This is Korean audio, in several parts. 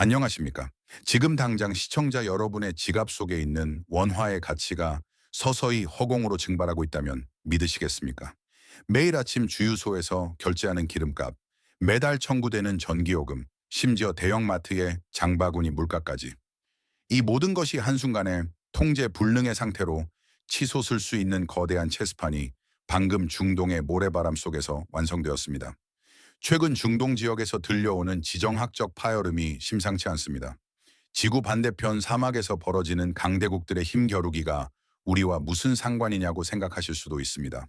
안녕하십니까? 지금 당장 시청자 여러분의 지갑 속에 있는 원화의 가치가 서서히 허공으로 증발하고 있다면 믿으시겠습니까? 매일 아침 주유소에서 결제하는 기름값, 매달 청구되는 전기요금, 심지어 대형마트의 장바구니 물가까지. 이 모든 것이 한순간에 통제 불능의 상태로 치솟을 수 있는 거대한 체스판이 방금 중동의 모래바람 속에서 완성되었습니다. 최근 중동 지역에서 들려오는 지정학적 파열음이 심상치 않습니다. 지구 반대편 사막에서 벌어지는 강대국들의 힘겨루기가 우리와 무슨 상관이냐고 생각하실 수도 있습니다.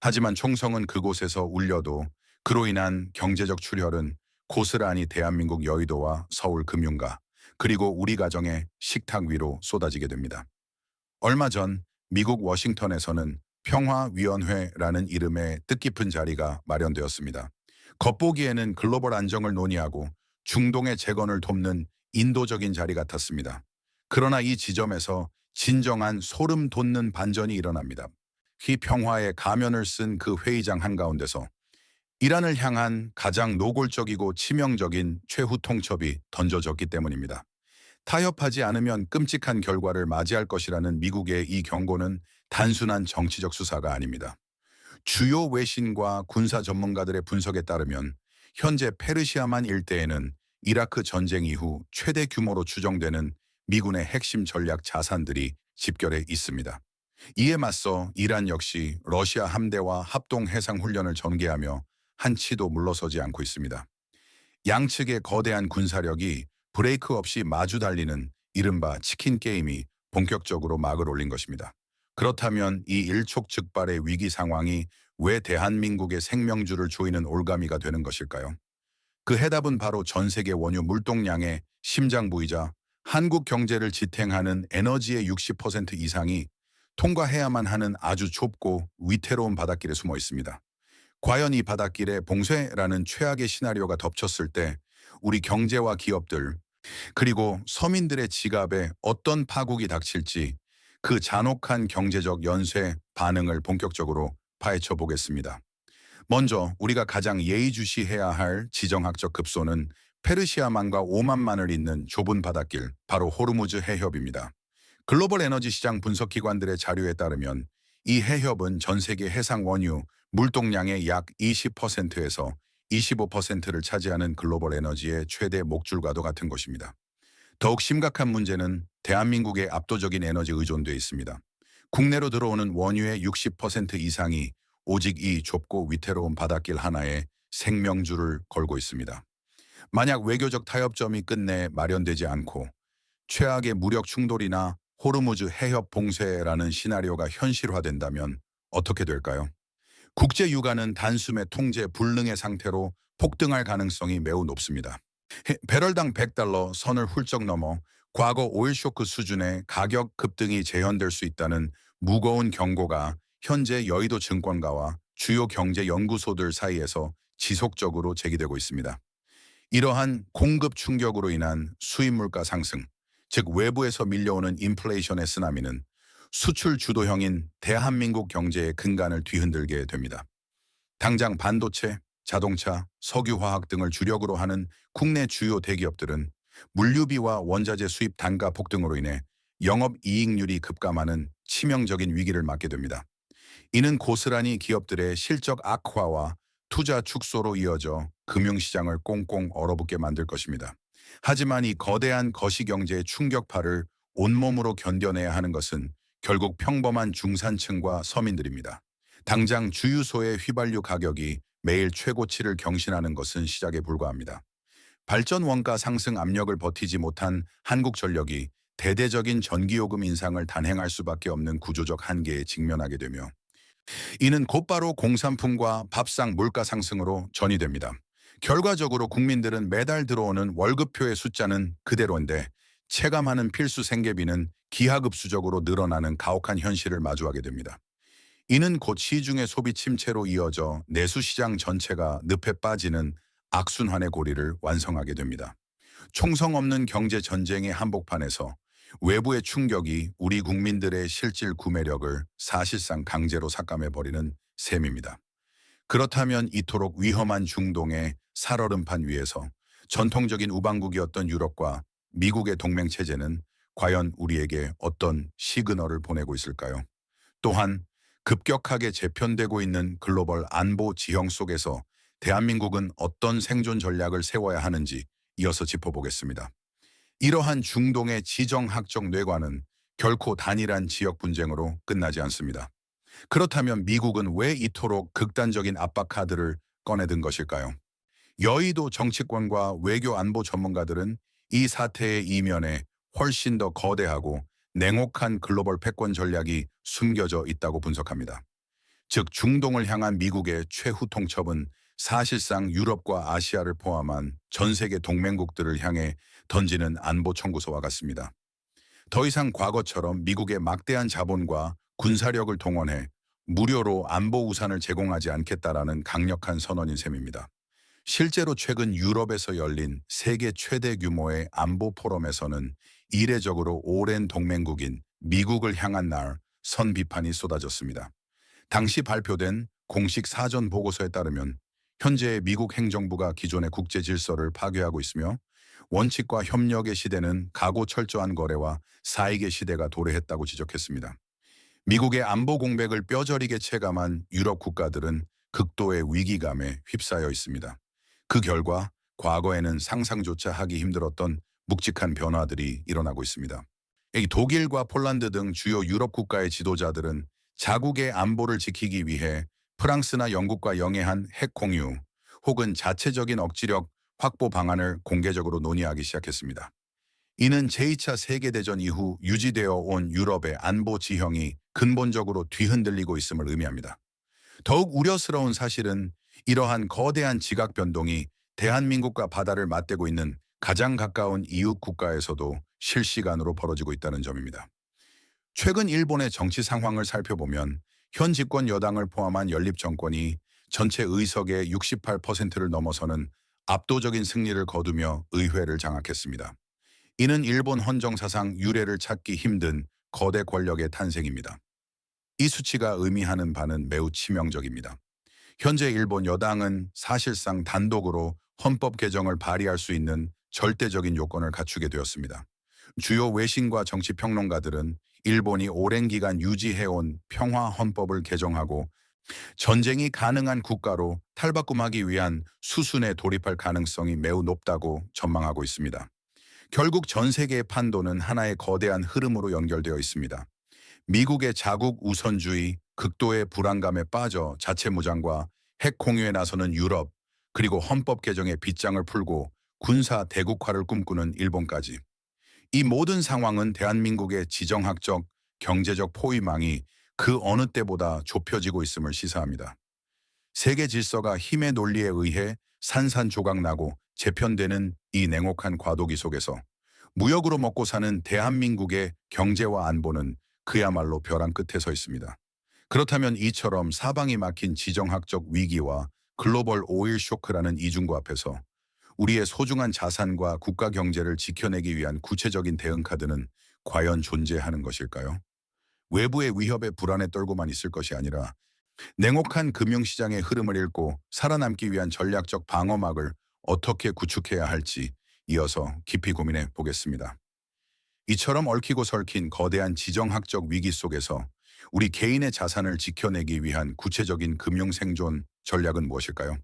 하지만 총성은 그곳에서 울려도 그로 인한 경제적 출혈은 고스란히 대한민국 여의도와 서울 금융가, 그리고 우리 가정의 식탁 위로 쏟아지게 됩니다. 얼마 전 미국 워싱턴에서는 평화위원회라는 이름의 뜻깊은 자리가 마련되었습니다. 겉보기에는 글로벌 안정을 논의하고 중동의 재건을 돕는 인도적인 자리 같았습니다. 그러나 이 지점에서 진정한 소름 돋는 반전이 일어납니다. 평화의 가면을 쓴 그 회의장 한가운데서 이란을 향한 가장 노골적이고 치명적인 최후 통첩이 던져졌기 때문입니다. 타협하지 않으면 끔찍한 결과를 맞이할 것이라는 미국의 이 경고는 단순한 정치적 수사가 아닙니다. 주요 외신과 군사 전문가들의 분석에 따르면 현재 페르시아만 일대에는 이라크 전쟁 이후 최대 규모로 추정되는 미군의 핵심 전략 자산들이 집결해 있습니다. 이에 맞서 이란 역시 러시아 함대와 합동 해상 훈련을 전개하며 한치도 물러서지 않고 있습니다. 양측의 거대한 군사력이 브레이크 없이 마주 달리는 이른바 치킨 게임이 본격적으로 막을 올린 것입니다. 그렇다면 이 일촉즉발의 위기 상황이 왜 대한민국의 생명줄을 조이는 올가미가 되는 것일까요? 그 해답은 바로 전 세계 원유 물동량의 심장부이자 한국 경제를 지탱하는 에너지의 60% 이상이 통과해야만 하는 아주 좁고 위태로운 바닷길에 숨어 있습니다. 과연 이 바닷길에 봉쇄라는 최악의 시나리오가 덮쳤을 때 우리 경제와 기업들, 그리고 서민들의 지갑에 어떤 파국이 닥칠지 그 잔혹한 경제적 연쇄 반응을 본격적으로 파헤쳐 보겠습니다. 먼저 우리가 가장 예의주시해야 할 지정학적 급소는 페르시아만과 오만만을 잇는 좁은 바닷길, 바로 호르무즈 해협입니다. 글로벌 에너지 시장 분석 기관들의 자료에 따르면 이 해협은 전 세계 해상 원유 물동량의 약 20%에서 25%를 차지하는 글로벌 에너지의 최대 목줄과도 같은 것입니다. 더욱 심각한 문제는 대한민국의 압도적인 에너지 의존도에 있습니다. 국내로 들어오는 원유의 60% 이상이 오직 이 좁고 위태로운 바닷길 하나에 생명줄을 걸고 있습니다. 만약 외교적 타협점이 끝내 마련되지 않고 최악의 무력 충돌이나 호르무즈 해협 봉쇄라는 시나리오가 현실화된다면 어떻게 될까요? 국제 유가는 단숨에 통제 불능의 상태로 폭등할 가능성이 매우 높습니다. 배럴당 100달러 선을 훌쩍 넘어 과거 오일 쇼크 수준의 가격 급등이 재현될 수 있다는 무거운 경고가 현재 여의도 증권가와 주요 경제 연구소들 사이에서 지속적으로 제기되고 있습니다. 이러한 공급 충격으로 인한 수입 물가 상승, 즉 외부에서 밀려오는 인플레이션의 쓰나미는 수출 주도형인 대한민국 경제의 근간을 뒤흔들게 됩니다. 당장 반도체, 자동차, 석유화학 등을 주력으로 하는 국내 주요 대기업들은 물류비와 원자재 수입 단가 폭등으로 인해 영업이익률이 급감하는 치명적인 위기를 맞게 됩니다. 이는 고스란히 기업들의 실적 악화와 투자 축소로 이어져 금융시장을 꽁꽁 얼어붙게 만들 것입니다. 하지만 이 거대한 거시경제의 충격파를 온몸으로 견뎌내야 하는 것은 결국 평범한 중산층과 서민들입니다. 당장 주유소의 휘발유 가격이 매일 최고치를 경신하는 것은 시작에 불과합니다. 발전 원가 상승 압력을 버티지 못한 한국전력이 대대적인 전기요금 인상을 단행할 수밖에 없는 구조적 한계에 직면하게 되며 이는 곧바로 공산품과 밥상 물가 상승으로 전이됩니다. 결과적으로 국민들은 매달 들어오는 월급표의 숫자는 그대로인데 체감하는 필수 생계비는 기하급수적으로 늘어나는 가혹한 현실을 마주하게 됩니다. 이는 곧 시중의 소비 침체로 이어져 내수시장 전체가 늪에 빠지는 악순환의 고리를 완성하게 됩니다. 총성 없는 경제 전쟁의 한복판에서 외부의 충격이 우리 국민들의 실질 구매력을 사실상 강제로 삭감해버리는 셈입니다. 그렇다면 이토록 위험한 중동의 살얼음판 위에서 전통적인 우방국이었던 유럽과 미국의 동맹 체제는 과연 우리에게 어떤 시그널을 보내고 있을까요? 또한 급격하게 재편되고 있는 글로벌 안보 지형 속에서 대한민국은 어떤 생존 전략을 세워야 하는지 이어서 짚어보겠습니다. 이러한 중동의 지정학적 뇌관은 결코 단일한 지역 분쟁으로 끝나지 않습니다. 그렇다면 미국은 왜 이토록 극단적인 압박 카드를 꺼내든 것일까요? 여의도 정치권과 외교 안보 전문가들은 이 사태의 이면에 훨씬 더 거대하고 냉혹한 글로벌 패권 전략이 숨겨져 있다고 분석합니다. 즉 중동을 향한 미국의 최후 통첩은 사실상 유럽과 아시아를 포함한 전 세계 동맹국들을 향해 던지는 안보 청구서와 같습니다. 더 이상 과거처럼 미국의 막대한 자본과 군사력을 동원해 무료로 안보 우산을 제공하지 않겠다라는 강력한 선언인 셈입니다. 실제로 최근 유럽에서 열린 세계 최대 규모의 안보 포럼에서는 이례적으로 오랜 동맹국인 미국을 향한 날 선 비판이 쏟아졌습니다. 당시 발표된 공식 사전 보고서에 따르면 현재 미국 행정부가 기존의 국제 질서를 파괴하고 있으며 원칙과 협력의 시대는 각오철저한 거래와 사익의 시대가 도래했다고 지적했습니다. 미국의 안보 공백을 뼈저리게 체감한 유럽 국가들은 극도의 위기감에 휩싸여 있습니다. 그 결과 과거에는 상상조차 하기 힘들었던 묵직한 변화들이 일어나고 있습니다. 이 독일과 폴란드 등 주요 유럽 국가의 지도자들은 자국의 안보를 지키기 위해 프랑스나 영국과 영해한 핵 공유 혹은 자체적인 억지력 확보 방안을 공개적으로 논의하기 시작했습니다. 이는 제2차 세계대전 이후 유지되어 온 유럽의 안보 지형이 근본적으로 뒤흔들리고 있음을 의미합니다. 더욱 우려스러운 사실은 이러한 거대한 지각 변동이 대한민국과 바다를 맞대고 있는 가장 가까운 이웃 국가에서도 실시간으로 벌어지고 있다는 점입니다. 최근 일본의 정치 상황을 살펴보면 현 집권 여당을 포함한 연립 정권이 전체 의석의 68%를 넘어서는 압도적인 승리를 거두며 의회를 장악했습니다. 이는 일본 헌정사상 유례를 찾기 힘든 거대 권력의 탄생입니다. 이 수치가 의미하는 바는 매우 치명적입니다. 현재 일본 여당은 사실상 단독으로 헌법 개정을 발의할 수 있는 절대적인 요건을 갖추게 되었습니다. 주요 외신과 정치평론가들은 일본이 오랜 기간 유지해온 평화 헌법을 개정하고 전쟁이 가능한 국가로 탈바꿈하기 위한 수순에 돌입할 가능성이 매우 높다고 전망하고 있습니다. 결국 전 세계의 판도는 하나의 거대한 흐름으로 연결되어 있습니다. 미국의 자국 우선주의, 극도의 불안감에 빠져 자체 무장과 핵 공유에 나서는 유럽, 그리고 헌법 개정의 빗장을 풀고 군사 대국화를 꿈꾸는 일본까지. 이 모든 상황은 대한민국의 지정학적, 경제적 포위망이 그 어느 때보다 좁혀지고 있음을 시사합니다. 세계 질서가 힘의 논리에 의해 산산조각나고 재편되는 이 냉혹한 과도기 속에서 무역으로 먹고 사는 대한민국의 경제와 안보는 그야말로 벼랑 끝에 서 있습니다. 그렇다면 이처럼 사방이 막힌 지정학적 위기와 글로벌 오일 쇼크라는 이중구 앞에서 우리의 소중한 자산과 국가 경제를 지켜내기 위한 구체적인 대응 카드는 과연 존재하는 것일까요? 외부의 위협에 불안에 떨고만 있을 것이 아니라 냉혹한 금융시장의 흐름을 읽고 살아남기 위한 전략적 방어막을 어떻게 구축해야 할지 이어서 깊이 고민해 보겠습니다. 이처럼 얽히고 설킨 거대한 지정학적 위기 속에서 우리 개인의 자산을 지켜내기 위한 구체적인 금융 생존 전략은 무엇일까요?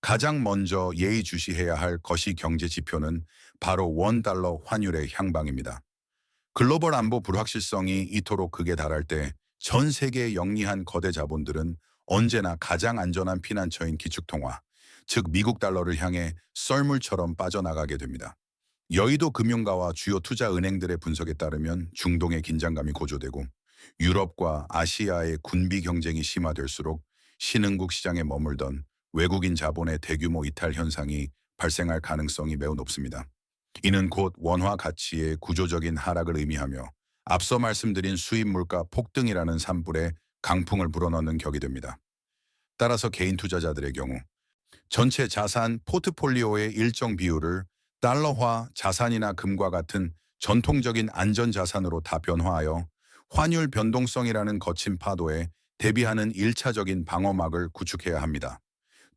가장 먼저 예의주시해야 할 거시 경제 지표는 바로 원달러 환율의 향방입니다. 글로벌 안보 불확실성이 이토록 극에 달할 때 전 세계에 영리한 거대 자본들은 언제나 가장 안전한 피난처인 기축통화, 즉 미국 달러를 향해 썰물처럼 빠져나가게 됩니다. 여의도 금융가와 주요 투자 은행들의 분석에 따르면 중동의 긴장감이 고조되고 유럽과 아시아의 군비 경쟁이 심화될수록 신흥국 시장에 머물던 외국인 자본의 대규모 이탈 현상이 발생할 가능성이 매우 높습니다. 이는 곧 원화 가치의 구조적인 하락을 의미하며 앞서 말씀드린 수입 물가 폭등이라는 산불에 강풍을 불어넣는 격이 됩니다. 따라서 개인 투자자들의 경우 전체 자산 포트폴리오의 일정 비율을 달러화 자산이나 금과 같은 전통적인 안전자산으로 다 변화하여 환율 변동성이라는 거친 파도에 대비하는 1차적인 방어막을 구축해야 합니다.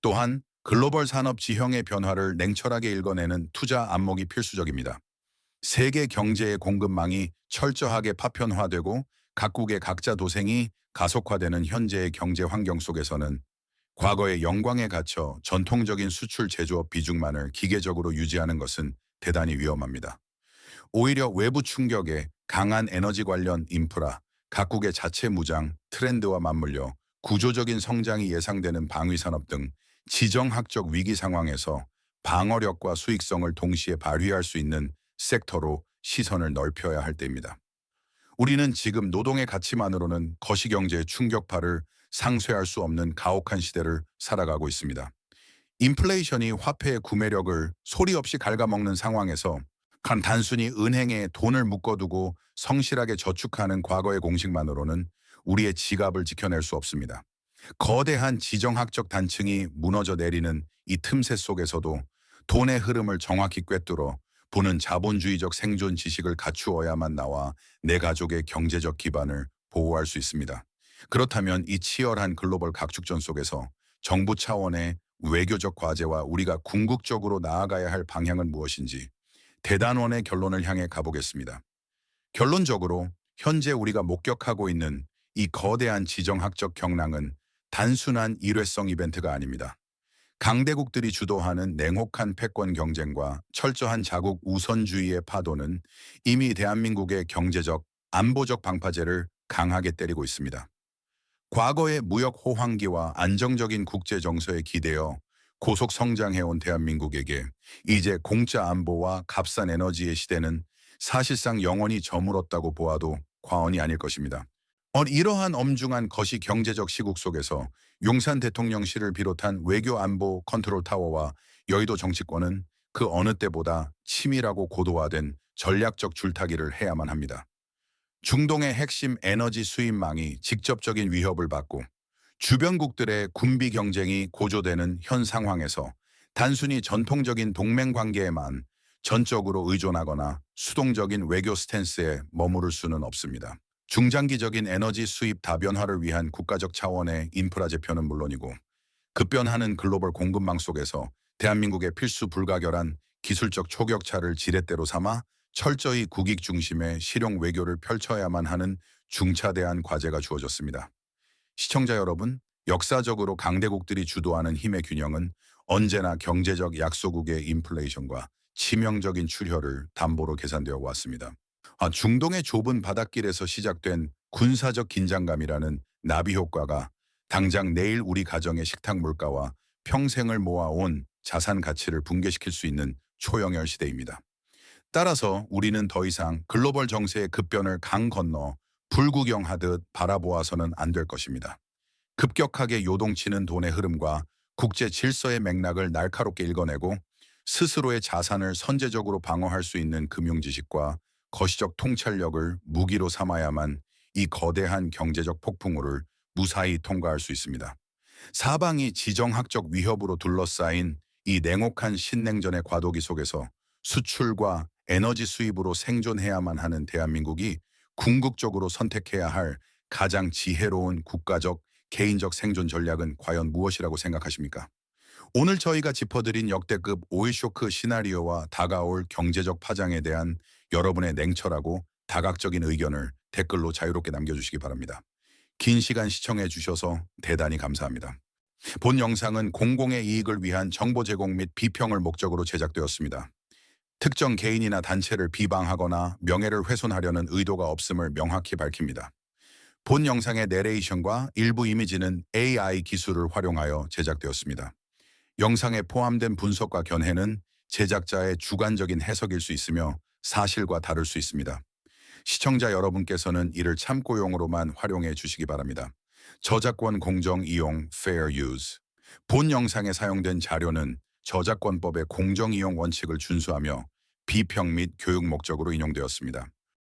또한 글로벌 산업 지형의 변화를 냉철하게 읽어내는 투자 안목이 필수적입니다. 세계 경제의 공급망이 철저하게 파편화되고 각국의 각자 도생이 가속화되는 현재의 경제 환경 속에서는 과거의 영광에 갇혀 전통적인 수출 제조업 비중만을 기계적으로 유지하는 것은 대단히 위험합니다. 오히려 외부 충격에 강한 에너지 관련 인프라, 각국의 자체 무장, 트렌드와 맞물려 구조적인 성장이 예상되는 방위산업 등 지정학적 위기 상황에서 방어력과 수익성을 동시에 발휘할 수 있는 섹터로 시선을 넓혀야 할 때입니다. 우리는 지금 노동의 가치만으로는 거시경제의 충격파를 상쇄할 수 없는 가혹한 시대를 살아가고 있습니다. 인플레이션이 화폐의 구매력을 소리 없이 갉아먹는 상황에서 단순히 은행에 돈을 묶어두고 성실하게 저축하는 과거의 공식만으로는 우리의 지갑을 지켜낼 수 없습니다. 거대한 지정학적 단층이 무너져 내리는 이 틈새 속에서도 돈의 흐름을 정확히 꿰뚫어 보는 자본주의적 생존 지식을 갖추어야만 나와 내 가족의 경제적 기반을 보호할 수 있습니다. 그렇다면 이 치열한 글로벌 각축전 속에서 정부 차원의 외교적 과제와 우리가 궁극적으로 나아가야 할 방향은 무엇인지 대단원의 결론을 향해 가보겠습니다. 결론적으로 현재 우리가 목격하고 있는 이 거대한 지정학적 경랑은 단순한 일회성 이벤트가 아닙니다. 강대국들이 주도하는 냉혹한 패권 경쟁과 철저한 자국 우선주의의 파도는 이미 대한민국의 경제적, 안보적 방파제를 강하게 때리고 있습니다. 과거의 무역 호황기와 안정적인 국제 정서에 기대어 고속 성장해온 대한민국에게 이제 공짜 안보와 값싼 에너지의 시대는 사실상 영원히 저물었다고 보아도 과언이 아닐 것입니다. 이러한 엄중한 거시 경제적 시국 속에서 용산 대통령실을 비롯한 외교 안보 컨트롤 타워와 여의도 정치권은 그 어느 때보다 치밀하고 고도화된 전략적 줄타기를 해야만 합니다. 중동의 핵심 에너지 수입망이 직접적인 위협을 받고 주변국들의 군비 경쟁이 고조되는 현 상황에서 단순히 전통적인 동맹 관계에만 전적으로 의존하거나 수동적인 외교 스탠스에 머무를 수는 없습니다. 중장기적인 에너지 수입 다변화를 위한 국가적 차원의 인프라 재편은 물론이고 급변하는 글로벌 공급망 속에서 대한민국의 필수 불가결한 기술적 초격차를 지렛대로 삼아 철저히 국익 중심의 실용 외교를 펼쳐야만 하는 중차대한 과제가 주어졌습니다. 시청자 여러분, 역사적으로 강대국들이 주도하는 힘의 균형은 언제나 경제적 약소국의 인플레이션과 치명적인 출혈을 담보로 계산되어 왔습니다. 중동의 좁은 바닷길에서 시작된 군사적 긴장감이라는 나비 효과가 당장 내일 우리 가정의 식탁 물가와 평생을 모아온 자산 가치를 붕괴시킬 수 있는 초영열 시대입니다. 따라서 우리는 더 이상 글로벌 정세의 급변을 강 건너 불구경하듯 바라보아서는 안 될 것입니다. 급격하게 요동치는 돈의 흐름과 국제 질서의 맥락을 날카롭게 읽어내고 스스로의 자산을 선제적으로 방어할 수 있는 금융지식과 거시적 통찰력을 무기로 삼아야만 이 거대한 경제적 폭풍우를 무사히 통과할 수 있습니다. 사방이 지정학적 위협으로 둘러싸인 이 냉혹한 신냉전의 과도기 속에서 수출과 에너지 수입으로 생존해야만 하는 대한민국이 궁극적으로 선택해야 할 가장 지혜로운 국가적, 개인적 생존 전략은 과연 무엇이라고 생각하십니까? 오늘 저희가 짚어드린 역대급 오일 쇼크 시나리오와 다가올 경제적 파장에 대한 여러분의 냉철하고 다각적인 의견을 댓글로 자유롭게 남겨주시기 바랍니다. 긴 시간 시청해 주셔서 대단히 감사합니다. 본 영상은 공공의 이익을 위한 정보 제공 및 비평을 목적으로 제작되었습니다. 특정 개인이나 단체를 비방하거나 명예를 훼손하려는 의도가 없음을 명확히 밝힙니다. 본 영상의 내레이션과 일부 이미지는 AI 기술을 활용하여 제작되었습니다. 영상에 포함된 분석과 견해는 제작자의 주관적인 해석일 수 있으며 사실과 다를 수 있습니다. 시청자 여러분께서는 이를 참고용으로만 활용해 주시기 바랍니다. 저작권 공정 이용 Fair Use. 본 영상에 사용된 자료는 저작권법의 공정 이용 원칙을 준수하며 비평 및 교육 목적으로 인용되었습니다.